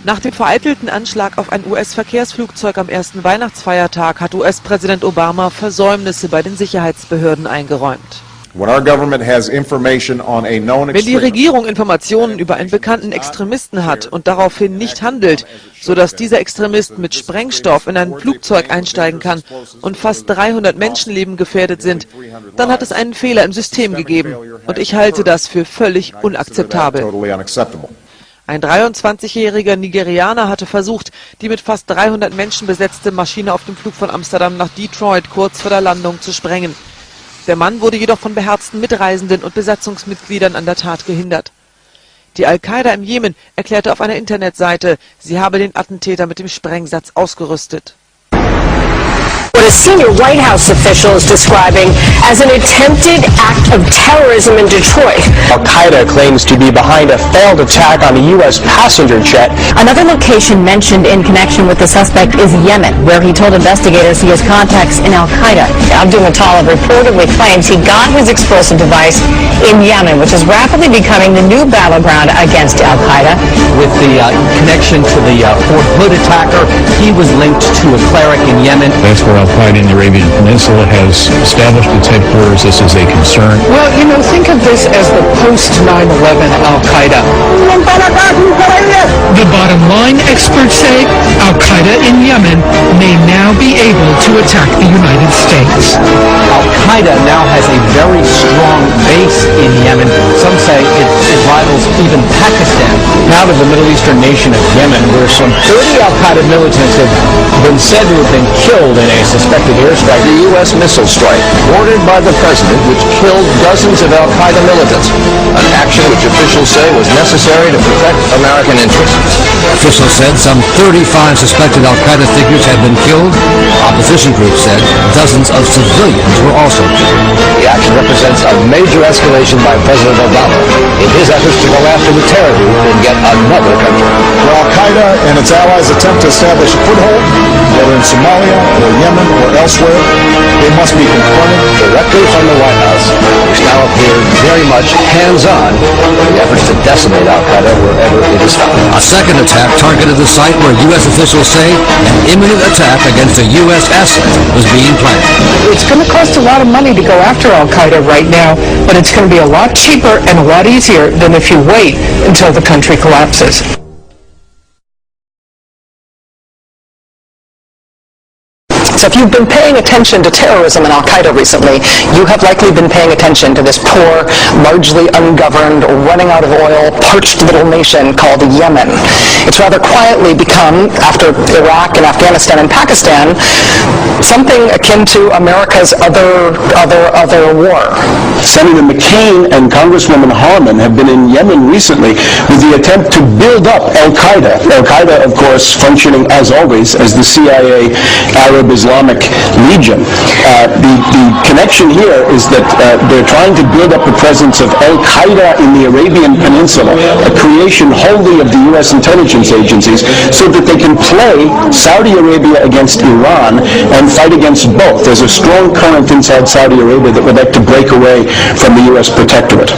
Nach dem vereitelten Anschlag auf ein US-Verkehrsflugzeug am ersten Weihnachtsfeiertag hat US-Präsident Obama Versäumnisse bei den Sicherheitsbehörden eingeräumt. Wenn die Regierung Informationen über einen bekannten Extremisten hat und daraufhin nicht handelt, sodass dieser Extremist mit Sprengstoff in ein Flugzeug einsteigen kann und fast 300 Menschenleben gefährdet sind, dann hat es einen Fehler im System gegeben. Und ich halte das für völlig unakzeptabel. Ein 23-jähriger Nigerianer hatte versucht, die mit fast 300 Menschen besetzte Maschine auf dem Flug von Amsterdam nach Detroit kurz vor der Landung zu sprengen. Der Mann wurde jedoch von beherzten Mitreisenden und Besatzungsmitgliedern an der Tat gehindert. Die Al-Qaida im Jemen erklärte auf einer Internetseite, sie habe den Attentäter mit dem Sprengsatz ausgerüstet. What a senior White House official is describing as an attempted act of terrorism in Detroit. Al-Qaeda claims to be behind a failed attack on a U.S. passenger jet. Another location mentioned in connection with the suspect is Yemen, where he told investigators he has contacts in Al-Qaeda. Abdul Muttalib reportedly claims he got his explosive device in Yemen, which is rapidly becoming the new battleground against Al-Qaeda. With the connection to the Fort Hood attacker, he was linked to a cleric in Yemen. That's where Al-Qaeda in the Arabian Peninsula has established its headquarters. This is a concern. Well, you know, think of this as the post-9/11 Al-Qaeda. The bottom line, experts say, Al-Qaeda in Yemen may now be able to attack the United States. Al-Qaeda now has a very strong base in Yemen. Some say it rivals even Pakistan. Now to the Middle Eastern nation of Yemen, where some 30 Al-Qaeda militants have been said to have been killed in a suspected airstrike. The U.S. missile strike, ordered by the president, which killed dozens of Al-Qaeda militants. An action which officials say was necessary to protect American interests. Officials said some 35 suspected Al-Qaeda figures had been killed. Opposition groups said dozens of civilians were also killed. The action represents a major escalation by President Obama in his efforts to go after the terror group in yet another country. Where Al-Qaeda and its allies attempt to establish a foothold, whether in Somalia or Yemen or elsewhere, they must be confronted directly from the White House, which now appears very much hands-on in the efforts to decimate Al-Qaeda wherever it is found. A second attack targeted the site where U.S. officials say an imminent attack against a U.S. asset was being planned. It's going to cost a lot of money to go after Al-Qaeda right now, but it's going to be a lot cheaper and a lot easier than if you wait until the country collapses. So if you've been paying attention to terrorism and Al-Qaeda recently, you have likely been paying attention to this poor, largely ungoverned, running out of oil, parched little nation called Yemen. It's rather quietly become, after Iraq and Afghanistan and Pakistan, something akin to America's other war. Senator McCain and Congresswoman Harman have been in Yemen recently with the attempt to build up Al-Qaeda. Al-Qaeda, of course, functioning as always as the CIA Arab Islamic Legion. The connection here is that they're trying to build up a presence of Al-Qaeda in the Arabian Peninsula, a creation wholly of the U.S. intelligence agencies, so that they can play Saudi Arabia against Iran and fight against both. There's a strong current inside Saudi Arabia that would like to break away from the U.S. protectorate.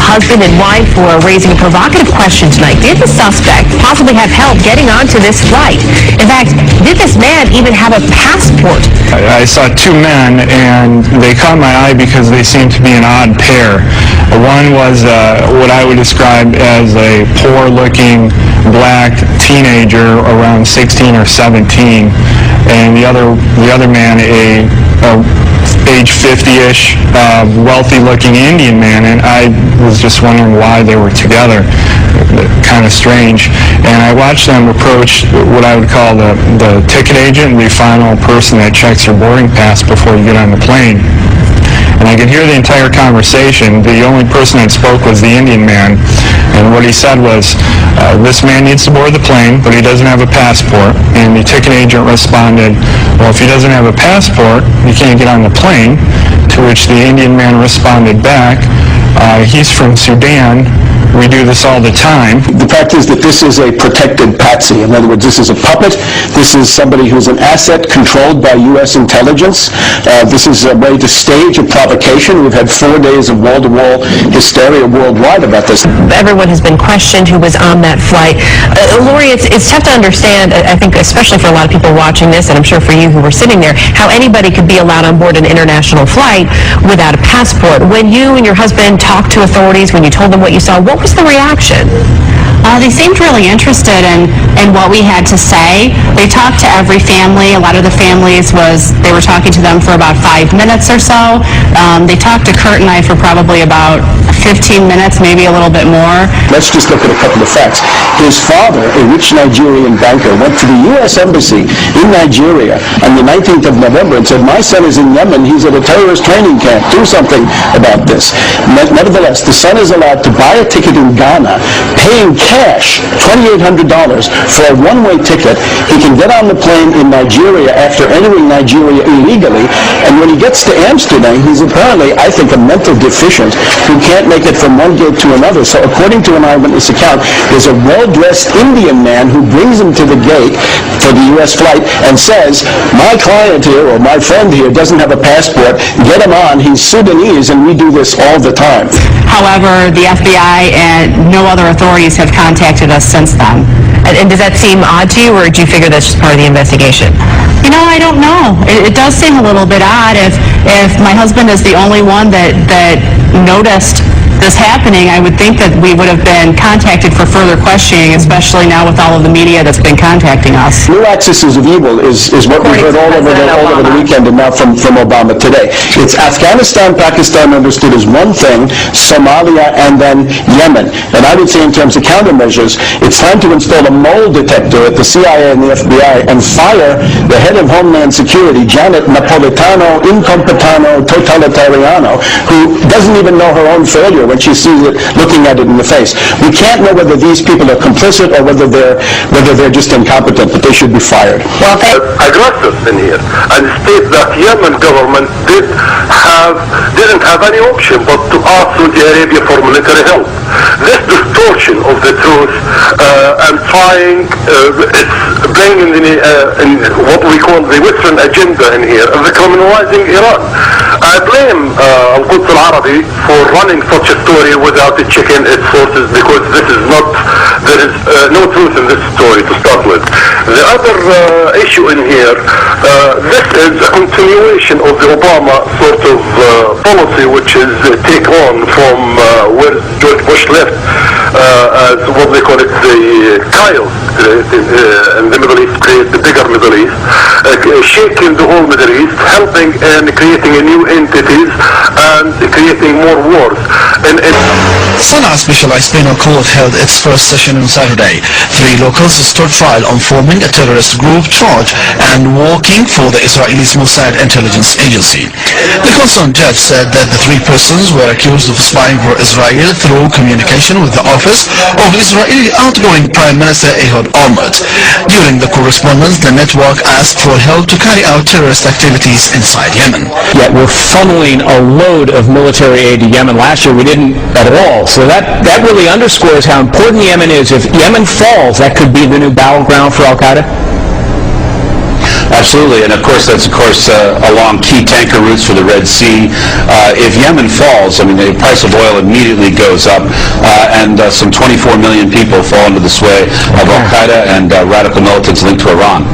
Husband and wife were raising a provocative question tonight. Did the suspect possibly have help getting onto this flight? In fact, did this man even have a passport? I saw two men, and they caught my eye because they seemed to be an odd pair. One was what I would describe as a poor-looking black teenager around 16 or 17, and the other man, a age 50-ish, wealthy-looking Indian man, and I was just wondering why they were together. Kind of strange. And I watched them approach what I would call the ticket agent, the final person that checks your boarding pass before you get on the plane. And I could hear the entire conversation. The only person that spoke was the Indian man. And what he said was, this man needs to board the plane, but he doesn't have a passport. And the ticket agent responded, well, if he doesn't have a passport, he can't get on the plane. To which the Indian man responded back, he's from Sudan, We do this all the time. The fact is that this is a protected patsy. In other words, this is a puppet. This is somebody who's an asset controlled by U.S. intelligence. This is a way to stage a provocation. We've had 4 days of wall-to-wall hysteria worldwide about this. Everyone has been questioned who was on that flight. Lori, it's tough to understand, I think, especially for a lot of people watching this, and I'm sure for you who were sitting there, how anybody could be allowed on board an international flight without a passport. When you and your husband talked to authorities, when you told them what you saw, what was the reaction? They seemed really interested in what we had to say. They talked to every family. A lot of the families they were talking to them for about 5 minutes or so. They talked to Kurt and I for probably about 15 minutes, maybe a little bit more. Let's just look at a couple of facts. His father, a rich Nigerian banker, went to the U.S. Embassy in Nigeria on the 19th of November and said, my son is in Yemen, he's at a terrorist training camp, do something about this. Nevertheless, the son is allowed to buy a ticket in Ghana, paying cash, $2,800 for a one-way ticket. He can get on the plane in Nigeria after entering Nigeria illegally, and when he gets to Amsterdam, he's apparently, I think, a mental deficient who can't make it from one gate to another. So according to an eyewitness account, there's a well-dressed Indian man who brings him to the gate for the U.S. flight and says, my client here, or my friend here, doesn't have a passport, get him on, he's Sudanese, and we do this all the time. However, the FBI and no other authorities have contacted us since then. And does that seem odd to you, or do you figure that's just part of the investigation? You know, I don't know. It does seem a little bit odd if my husband is the only one that noticed this happening. I would think that we would have been contacted for further questioning, especially now with all of the media that's been contacting us. New axis of evil is what we've heard all over the weekend and now from Obama today. It's Afghanistan, Pakistan understood as one thing, Somalia, and then Yemen. And I would say in terms of countermeasures, it's time to install a mole detector at the CIA and the FBI and fire the head of Homeland Security, Janet Napolitano Incompetano Totalitariano, who doesn't even know her own failure when she sees it, looking at it in the face. We can't know whether these people are complicit or whether they're just incompetent, but they should be fired. Well, aggressive in here and state that Yemen government didn't have any option but to ask Saudi Arabia for military help. This distortion of the truth and trying it's bringing in what we call the Western agenda in here, the criminalizing Iran. I blame Al-Quds Al-Arabi for running such a story without checking its sources, because there is no truth in this story to start with. The other issue in here, this is a continuation of the Obama sort of policy, which is take on from where George Bush left, as what they call it, the chaos in the Middle East, create the bigger Middle East, shaking the whole Middle East, helping and creating new entities and creating more wars. Sana'a Specialized Penal Court held its first session on Saturday. 3 locals stood trial on forming a terrorist group charged and working for the Israelis Mossad intelligence agency. The concerned judge said that the 3 persons were accused of spying for Israel through communication with the office of Israeli outgoing Prime Minister Ehud Olmert. During the correspondence, the network asked for help to carry out terrorist activities inside Yemen. Yet we're funneling a load of military aid to Yemen. Last year we didn't at all. So that really underscores how important Yemen is. If Yemen falls, that could be the new battleground for Al-Qaeda? Absolutely, and of course that's along key tanker routes for the Red Sea. If Yemen falls, I mean, the price of oil immediately goes up, and some 24 million people fall under the sway of Al-Qaeda and radical militants linked to Iran.